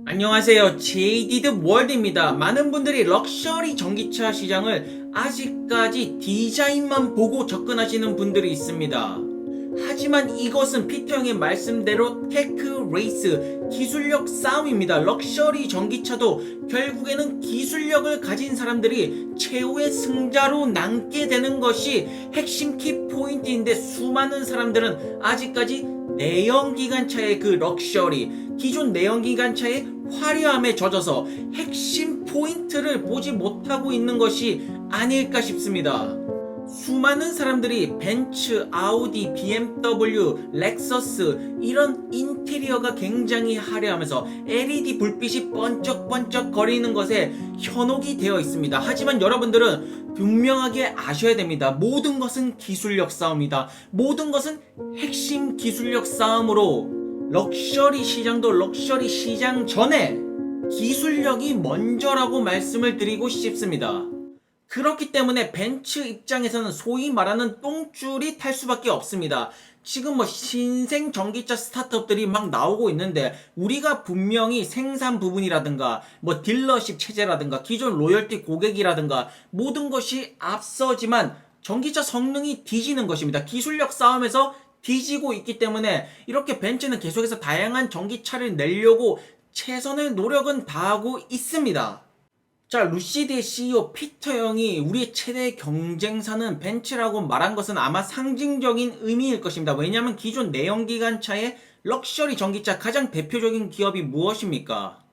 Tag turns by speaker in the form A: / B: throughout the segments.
A: 안녕하세요. JD드 월드입니다. 많은 분들이 럭셔리 전기차 시장을 아직까지 디자인만 보고 접근하시는 분들이 있습니다. 하지만 이것은 피터 형의 말씀대로 테크 레이스, 기술력 싸움입니다. 럭셔리 전기차도 결국에는 기술력을 가진 사람들이 최후의 승자로 남게 되는 것이 핵심 키포인트인데, 수많은 사람들은 아직까지 내연기관차의 그 럭셔리, 기존 내연기관차의 화려함에 젖어서 핵심 포인트를 보지 못하고 있는 것이 아닐까 싶습니다. 수많은 사람들이 벤츠, 아우디, BMW, 렉서스 이런 인테리어가 굉장히 화려하면서 LED 불빛이 번쩍번쩍 거리는 것에 현혹이 되어 있습니다. 하지만 여러분들은 분명하게 아셔야 됩니다. 모든 것은 기술력 싸움이다. 모든 것은 핵심 기술력 싸움으로 럭셔리 시장도 럭셔리 시장 전에 기술력이 먼저라고 말씀을 드리고 싶습니다. 그렇기 때문에 벤츠 입장에서는 소위 말하는 똥줄이 탈 수밖에 없습니다. 지금 신생 전기차 스타트업들이 막 나오고 있는데, 우리가 분명히 생산 부분이라든가 딜러십 체제라든가 기존 로열티 고객이라든가 모든 것이 앞서지만 전기차 성능이 뒤지는 것입니다. 기술력 싸움에서 뒤지고 있기 때문에 이렇게 벤츠는 계속해서 다양한 전기차를 내려고 최선의 노력은 다하고 있습니다. 자, 루시드의 CEO 피터 형이 우리의 최대 경쟁사는 벤츠라고 말한 것은 아마 상징적인 의미일 것입니다. 왜냐하면 기존 내연기관차의 럭셔리 전기차 가장 대표적인 기업이 무엇입니까?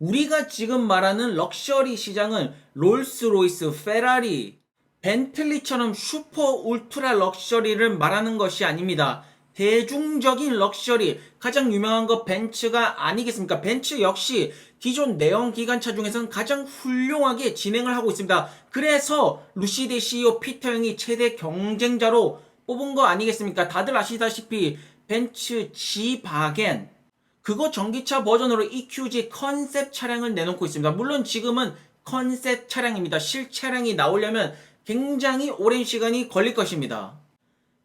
A: 우리가 지금 말하는 럭셔리 시장은 롤스로이스, 페라리, 벤틀리처럼 슈퍼 울트라 럭셔리를 말하는 것이 아닙니다. 대중적인 럭셔리, 가장 유명한 거 벤츠가 아니겠습니까? 벤츠 역시 기존 내연기관차 중에서는 가장 훌륭하게 진행을 하고 있습니다. 그래서 루시드 CEO 피터 형이 최대 경쟁자로 뽑은 거 아니겠습니까? 다들 아시다시피 벤츠 G 바겐, 그거 전기차 버전으로 EQG 컨셉 차량을 내놓고 있습니다. 물론 지금은 컨셉 차량입니다. 실차량이 나오려면 굉장히 오랜 시간이 걸릴 것입니다.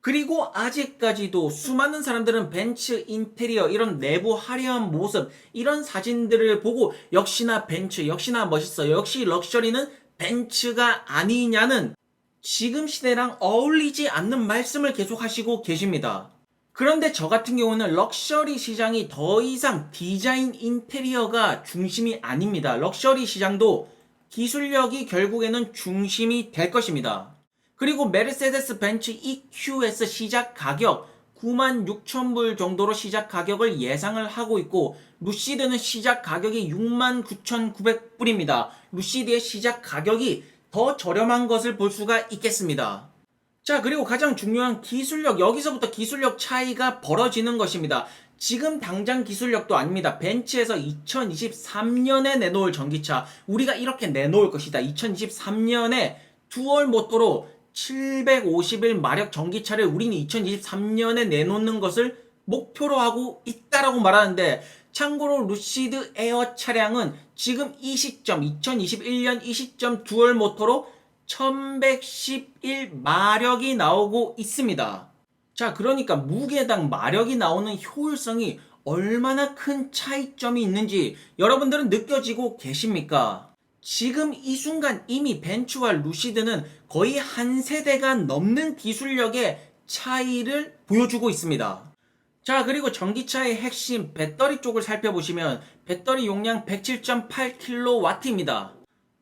A: 그리고 아직까지도 수많은 사람들은 벤츠 인테리어, 이런 내부 화려한 모습, 이런 사진들을 보고 역시나 벤츠, 역시나 멋있어, 역시 럭셔리는 벤츠가 아니냐는 지금 시대랑 어울리지 않는 말씀을 계속 하시고 계십니다. 그런데 저 같은 경우는 럭셔리 시장이 더 이상 디자인 인테리어가 중심이 아닙니다. 럭셔리 시장도 기술력이 결국에는 중심이 될 것입니다. 그리고 메르세데스 벤츠 EQS 시작 가격 96,000불 정도로 시작 가격을 예상을 하고 있고, 루시드는 시작 가격이 69,900불입니다. 루시드의 시작 가격이 더 저렴한 것을 볼 수가 있겠습니다. 자, 그리고 가장 중요한 기술력, 여기서부터 기술력 차이가 벌어지는 것입니다. 지금 당장 기술력도 아닙니다. 벤츠에서 2023년에 내놓을 전기차, 우리가 이렇게 내놓을 것이다. 2023년에 듀얼 모터로 751 마력 전기차를 우리는 2023년에 내놓는 것을 목표로 하고 있다라고 말하는데, 참고로 루시드 에어 차량은 지금 이 시점, 2021년 이 시점 듀얼 모터로 1111 마력이 나오고 있습니다. 자, 그러니까 무게당 마력이 나오는 효율성이 얼마나 큰 차이점이 있는지 여러분들은 느껴지고 계십니까? 지금 이 순간 이미 벤츠와 루시드는 거의 한 세대가 넘는 기술력의 차이를 보여주고 있습니다. 자, 그리고 전기차의 핵심 배터리 쪽을 살펴보시면 배터리 용량 107.8kW입니다.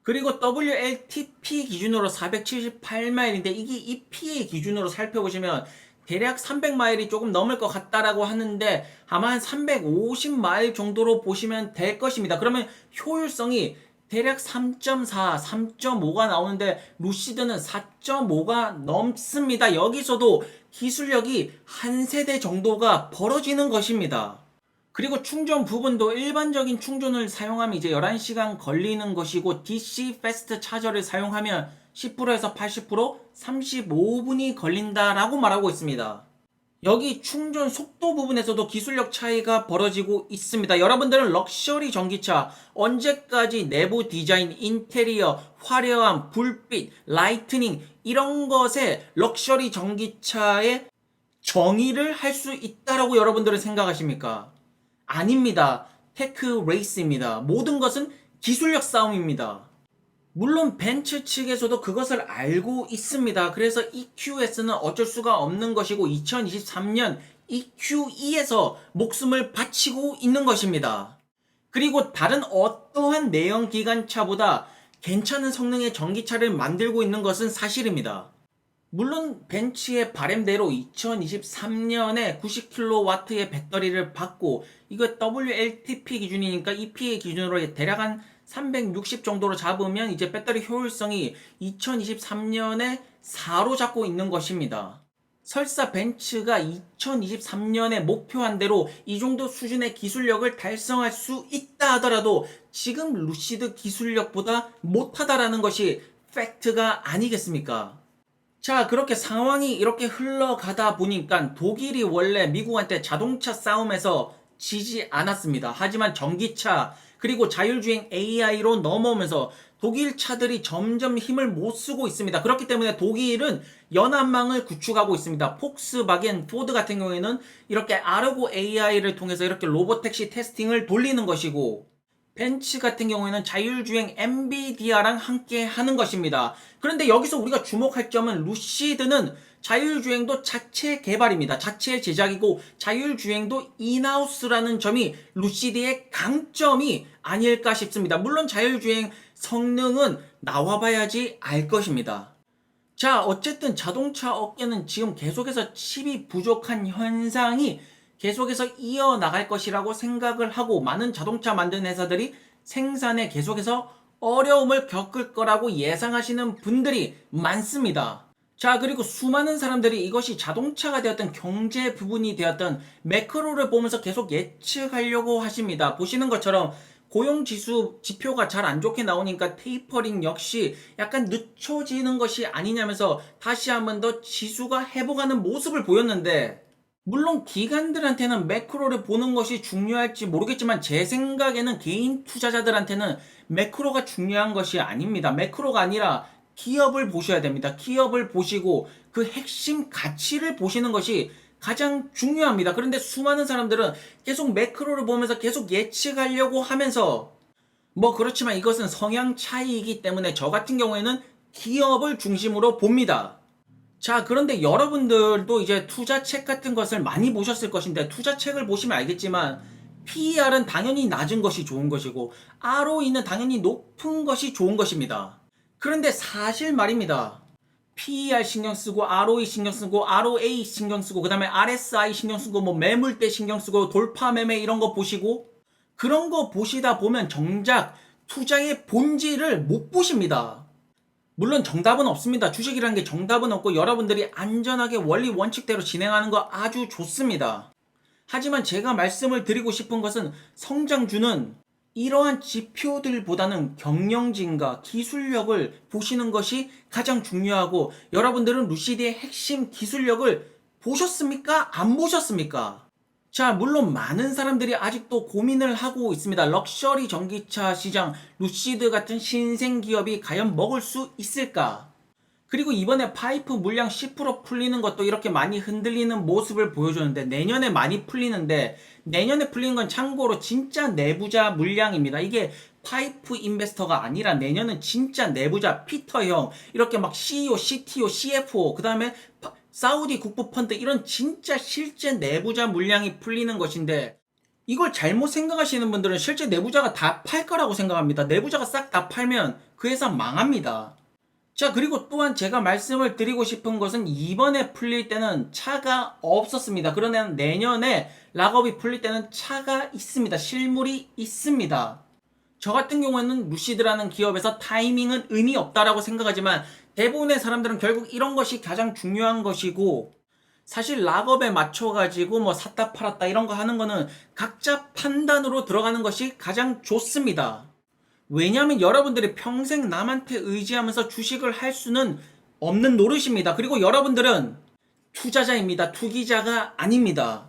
A: 그리고 WLTP 기준으로 478마일인데 이게 EPA 기준으로 살펴보시면 대략 300마일이 조금 넘을 것 같다라고 하는데 아마 한 350마일 정도로 보시면 될 것입니다. 그러면 효율성이 대략 3.4, 3.5가 나오는데 루시드는 4.5가 넘습니다. 여기서도 기술력이 한 세대 정도가 벌어지는 것입니다. 그리고 충전 부분도 일반적인 충전을 사용하면 이제 11시간 걸리는 것이고, DC 패스트 차저를 사용하면 10%에서 80%, 35분이 걸린다라고 말하고 있습니다. 여기 충전 속도 부분에서도 기술력 차이가 벌어지고 있습니다. 여러분들은 럭셔리 전기차 언제까지 내부 디자인, 인테리어, 화려함, 불빛, 라이트닝 이런 것에 럭셔리 전기차의 정의를 할 수 있다라고 여러분들은 생각하십니까? 아닙니다. 테크 레이스입니다. 모든 것은 기술력 싸움입니다. 물론 벤츠 측에서도 그것을 알고 있습니다. 그래서 EQS는 어쩔 수가 없는 것이고 2023년 EQE에서 목숨을 바치고 있는 것입니다. 그리고 다른 어떠한 내연 기관차보다 괜찮은 성능의 전기차를 만들고 있는 것은 사실입니다. 물론 벤츠의 바램대로 2023년에 90kW의 배터리를 받고 이거 WLTP 기준이니까 EPA 기준으로 대략 한 360 정도로 잡으면 이제 배터리 효율성이 2023년에 4로 잡고 있는 것입니다. 설사 벤츠가 2023년에 목표한 대로 이 정도 수준의 기술력을 달성할 수 있다 하더라도 지금 루시드 기술력보다 못하다라는 것이 팩트가 아니겠습니까? 자, 그렇게 상황이 이렇게 흘러가다 보니까 독일이 원래 미국한테 자동차 싸움에서 지지 않았습니다. 하지만 전기차 그리고 자율주행 AI로 넘어오면서 독일 차들이 점점 힘을 못 쓰고 있습니다. 그렇기 때문에 독일은 연합망을 구축하고 있습니다. 폭스바겐, 포드 같은 경우에는 이렇게 아르고 AI를 통해서 이렇게 로보택시 테스팅을 돌리는 것이고 벤츠 같은 경우에는 자율주행 엔비디아랑 함께 하는 것입니다. 그런데 여기서 우리가 주목할 점은 루시드는 자율주행도 자체 개발입니다. 자체 제작이고 자율주행도 인하우스라는 점이 루시드의 강점이 아닐까 싶습니다. 물론 자율주행 성능은 나와봐야지 알 것입니다. 자, 어쨌든 자동차 업계는 지금 계속해서 칩이 부족한 현상이 계속해서 이어나갈 것이라고 생각을 하고 많은 자동차 만드는 회사들이 생산에 계속해서 어려움을 겪을 거라고 예상하시는 분들이 많습니다. 자, 그리고 수많은 사람들이 이것이 자동차가 되었던 경제 부분이 되었던 매크로를 보면서 계속 예측하려고 하십니다. 보시는 것처럼 고용지수 지표가 잘 안 좋게 나오니까 테이퍼링 역시 약간 늦춰지는 것이 아니냐면서 다시 한번 더 지수가 회복하는 모습을 보였는데 물론 기관들한테는 매크로를 보는 것이 중요할지 모르겠지만 제 생각에는 개인 투자자들한테는 매크로가 중요한 것이 아닙니다. 매크로가 아니라 기업을 보셔야 됩니다. 기업을 보시고 그 핵심 가치를 보시는 것이 가장 중요합니다. 그런데 수많은 사람들은 계속 매크로를 보면서 계속 예측하려고 하면서 뭐 그렇지만 이것은 성향 차이이기 때문에 저 같은 경우에는 기업을 중심으로 봅니다. 자, 그런데 여러분들도 이제 투자책 같은 것을 많이 보셨을 것인데 투자책을 보시면 알겠지만 PER은 당연히 낮은 것이 좋은 것이고 ROE는 당연히 높은 것이 좋은 것입니다. 그런데 사실 말입니다. PER 신경 쓰고 ROE 신경 쓰고 ROA 신경 쓰고 그 다음에 RSI 신경 쓰고 뭐 매물대 신경 쓰고 돌파 매매 이런 거 보시고 그런 거 보시다 보면 정작 투자의 본질을 못 보십니다. 물론 정답은 없습니다. 주식이라는 게 정답은 없고 여러분들이 안전하게 원리 원칙대로 진행하는 거 아주 좋습니다. 하지만 제가 말씀을 드리고 싶은 것은 성장주는 이러한 지표들보다는 경영진과 기술력을 보시는 것이 가장 중요하고 여러분들은 루시드의 핵심 기술력을 보셨습니까? 안 보셨습니까? 자, 물론 많은 사람들이 아직도 고민을 하고 있습니다. 럭셔리 전기차 시장, 루시드 같은 신생 기업이 과연 먹을 수 있을까? 그리고 이번에 파이프 물량 10% 풀리는 것도 이렇게 많이 흔들리는 모습을 보여줬는데 내년에 많이 풀리는데 내년에 풀리는 건 참고로 진짜 내부자 물량입니다. 이게 파이프 인베스터가 아니라 내년은 진짜 내부자 피터형 이렇게 막 CEO, CTO, CFO 그 다음에 사우디 국부 펀드 이런 진짜 실제 내부자 물량이 풀리는 것인데 이걸 잘못 생각하시는 분들은 실제 내부자가 다 팔 거라고 생각합니다. 내부자가 싹 다 팔면 그 회사 망합니다. 자, 그리고 또한 제가 말씀을 드리고 싶은 것은 이번에 풀릴 때는 차가 없었습니다. 그러나 내년에 락업이 풀릴 때는 차가 있습니다. 실물이 있습니다. 저 같은 경우에는 루시드라는 기업에서 타이밍은 의미 없다라고 생각하지만 대부분의 사람들은 결국 이런 것이 가장 중요한 것이고 사실 락업에 맞춰가지고 뭐 샀다 팔았다 이런 거 하는 거는 각자 판단으로 들어가는 것이 가장 좋습니다. 왜냐하면 여러분들이 평생 남한테 의지하면서 주식을 할 수는 없는 노릇입니다. 그리고 여러분들은 투자자입니다. 투기자가 아닙니다.